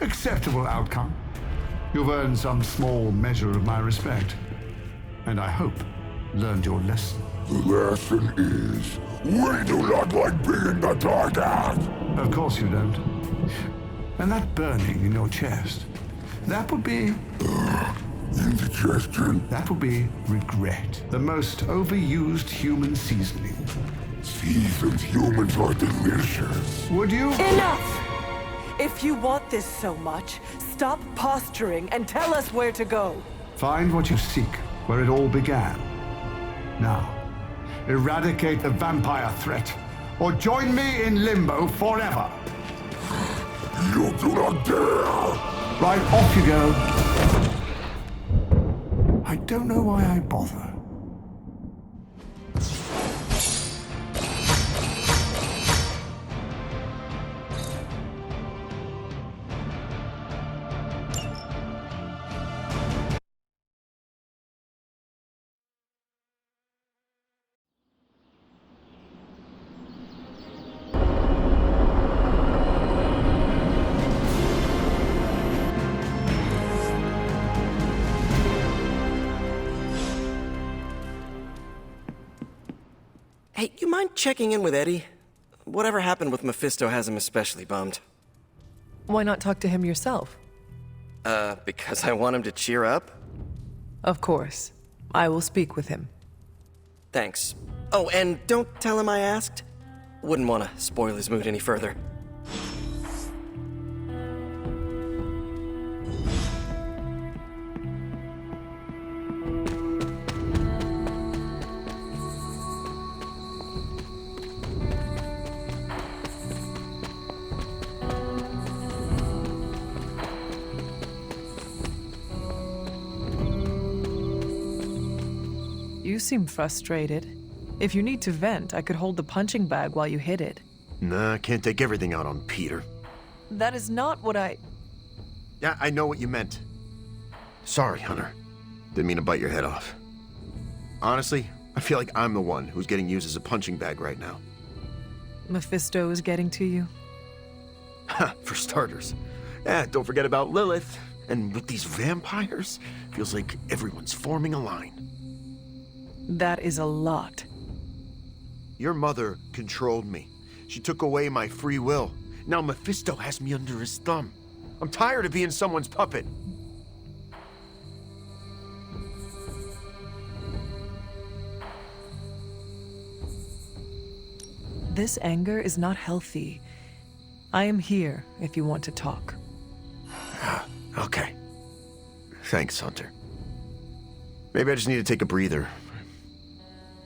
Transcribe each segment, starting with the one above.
Acceptable outcome. You've earned some small measure of my respect. And I hope learned your lesson. The lesson is, we do not like being the target! Of course you don't. And that burning in your chest, that would be... Indigestion. That would be regret. The most overused human seasoning. Seasoned humans are delicious. Would you? Enough! If you want this so much, stop posturing and tell us where to go. Find what you seek, where it all began. Now, eradicate the vampire threat, or join me in limbo forever. You do not dare! Right, off you go. I don't know why I bother. Hey, you mind checking in with Eddie? Whatever happened with Mephisto has him especially bummed. Why not talk to him yourself? Because I want him to cheer up? Of course. I will speak with him. Thanks. Oh, and don't tell him I asked. Wouldn't want to spoil his mood any further. You seem frustrated. If you need to vent, I could hold the punching bag while you hit it. Nah, can't take everything out on Peter. That is not what I... Yeah, I know what you meant. Sorry, Hunter. Didn't mean to bite your head off. Honestly, I feel like I'm the one who's getting used as a punching bag right now. Mephisto is getting to you? Ha, for starters. Yeah, don't forget about Lilith. And with these vampires, feels like everyone's forming a line. That is a lot. Your mother controlled me. She took away my free will. Now Mephisto has me under his thumb. I'm tired of being someone's puppet. This anger is not healthy. I am here if you want to talk. Okay. Thanks, Hunter. Maybe I just need to take a breather.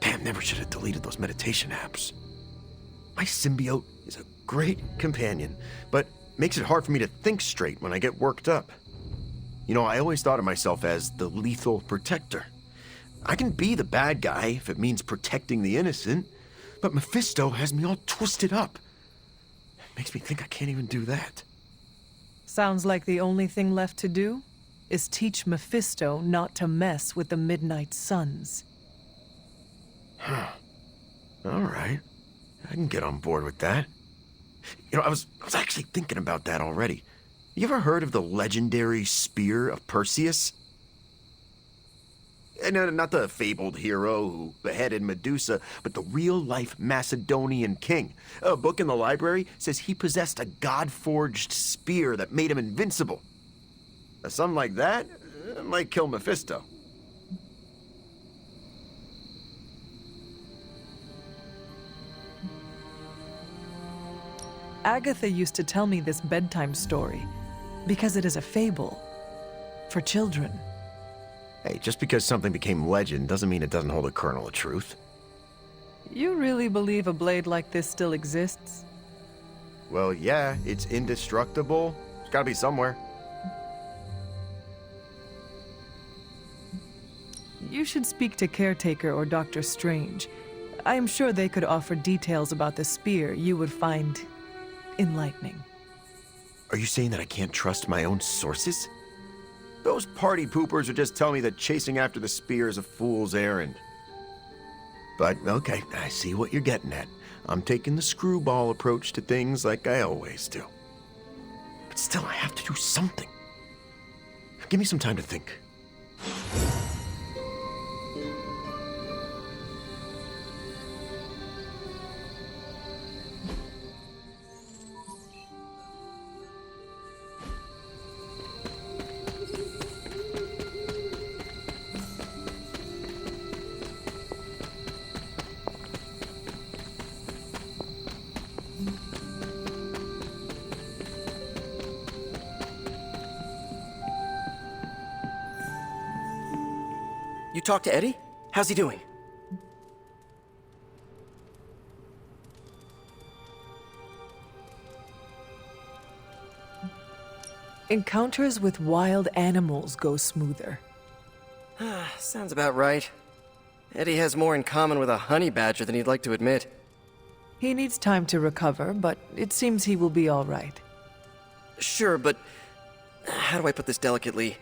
Damn, never should have deleted those meditation apps. My symbiote is a great companion, but makes it hard for me to think straight when I get worked up. You know, I always thought of myself as the lethal protector. I can be the bad guy if it means protecting the innocent, but Mephisto has me all twisted up. It makes me think I can't even do that. Sounds like the only thing left to do is teach Mephisto not to mess with the Midnight Suns. All right. I can get on board with that. You know, I was actually thinking about that already. You ever heard of the legendary Spear of Perseus? No, not the fabled hero who beheaded Medusa, but the real-life Macedonian king. A book in the library says he possessed a god-forged spear that made him invincible. Something like that might kill Mephisto. Agatha used to tell me this bedtime story because it is a fable for children. Hey, just because something became legend doesn't mean it doesn't hold a kernel of truth. You really believe a blade like this still exists? Well, yeah, it's indestructible. It's gotta be somewhere. You should speak to Caretaker or Dr. Strange. I am sure they could offer details about the spear you would find enlightening. Are you saying that I can't trust my own sources? Those party poopers would just tell me that chasing after the spear is a fool's errand. But, okay, I see what you're getting at. I'm taking the screwball approach to things like I always do. But still, I have to do Give me some time to think. You talked to Eddie? How's he doing? Encounters with wild animals go smoother. Sounds about right. Eddie has more in common with a honey badger than he'd like to admit. He needs time to recover, but it seems he will be all right. Sure, but how do I put this delicately?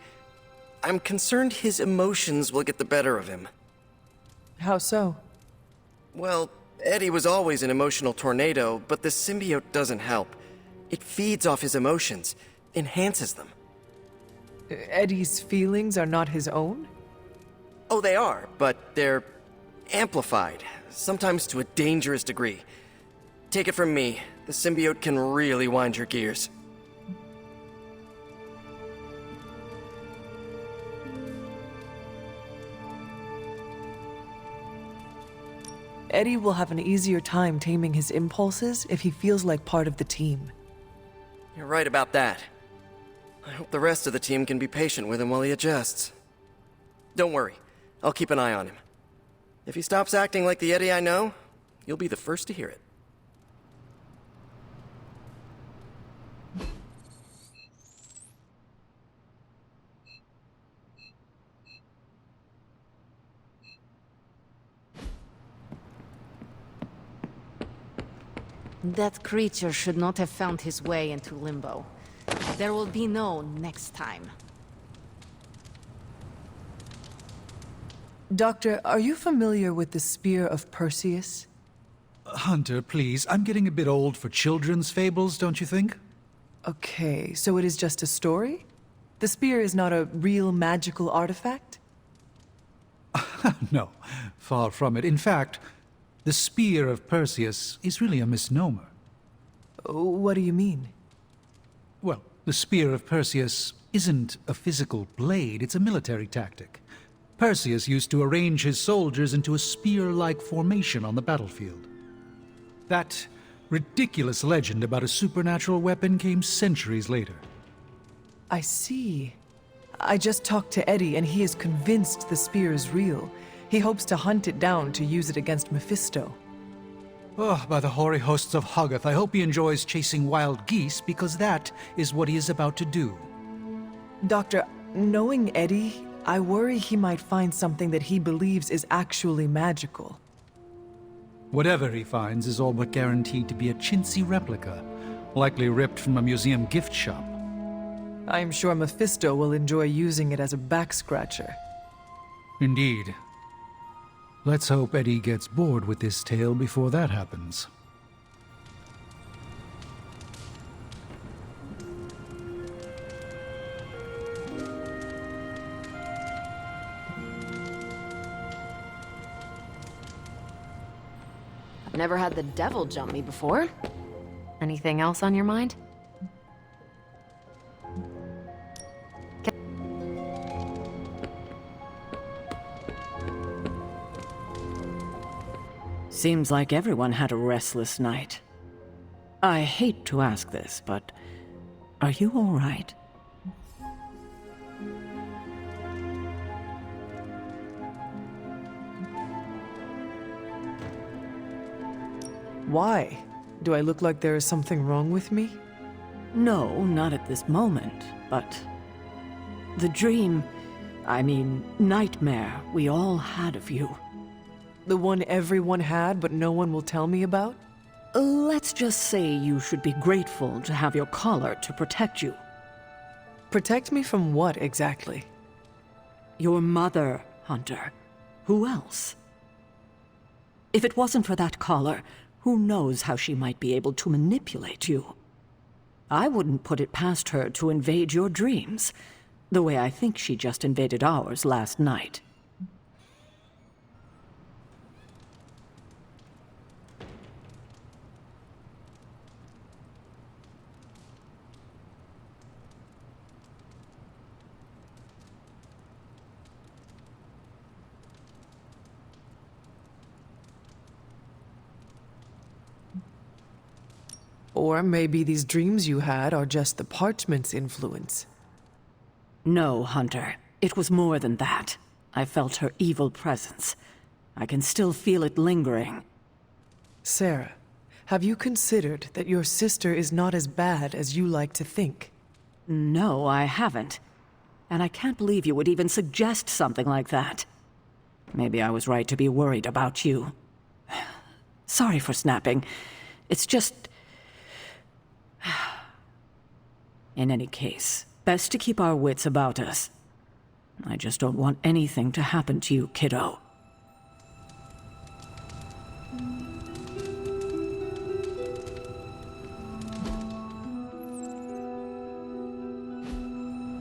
I'm concerned his emotions will get the better of him. How so? Well, Eddie was always an emotional tornado, but the symbiote doesn't help. It feeds off his emotions, enhances them. Eddie's feelings are not his own? Oh, they are, but they're amplified, sometimes to a dangerous degree. Take it from me, the symbiote can really wind your gears. Eddie will have an easier time taming his impulses if he feels like part of the team. You're right about that. I hope the rest of the team can be patient with him while he adjusts. Don't worry, I'll keep an eye on him. If he stops acting like the Eddie I know, you'll be the first to hear it. That creature should not have found his way into Limbo. There will be no next time. Doctor, are you familiar with the Spear of Perseus? Hunter, please. I'm getting a bit old for children's fables, don't you think? Okay, so it is just a story? The spear is not a real magical artifact? No, far from it. In fact, the Spear of Perseus is really a misnomer. What do you mean? Well, the Spear of Perseus isn't a physical blade, it's a military tactic. Perseus used to arrange his soldiers into a spear-like formation on the battlefield. That ridiculous legend about a supernatural weapon came centuries later. I see. I just talked to Eddie and he is convinced the spear is real. He hopes to hunt it down to use it against Mephisto. Oh, by the hoary hosts of Hoggoth, I hope he enjoys chasing wild geese, because that is what he is about to do. Doctor, knowing Eddie, I worry he might find something that he believes is actually magical. Whatever he finds is all but guaranteed to be a chintzy replica, likely ripped from a museum gift shop. I am sure Mephisto will enjoy using it as a back-scratcher. Indeed. Let's hope Eddie gets bored with this tale before that happens. I've never had the devil jump me before. Anything else on your mind? Seems like everyone had a restless night. I hate to ask this, but are you all right? Why? Do I look like there is something wrong with me? No, not at this moment, but the dream, nightmare we all had of you. The one everyone had, but no one will tell me about? Let's just say you should be grateful to have your collar to protect you. Protect me from what, exactly? Your mother, Hunter. Who else? If it wasn't for that collar, who knows how she might be able to manipulate you? I wouldn't put it past her to invade your dreams. The way I think she just invaded ours last night. Or maybe these dreams you had are just the parchment's influence. No, Hunter. It was more than that. I felt her evil presence. I can still feel it lingering. Sarah, have you considered that your sister is not as bad as you like to think? No, I haven't. And I can't believe you would even suggest something like that. Maybe I was right to be worried about you. Sorry for snapping. It's just... In any case, best to keep our wits about us. I just don't want anything to happen to you, kiddo.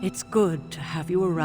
It's good to have you around.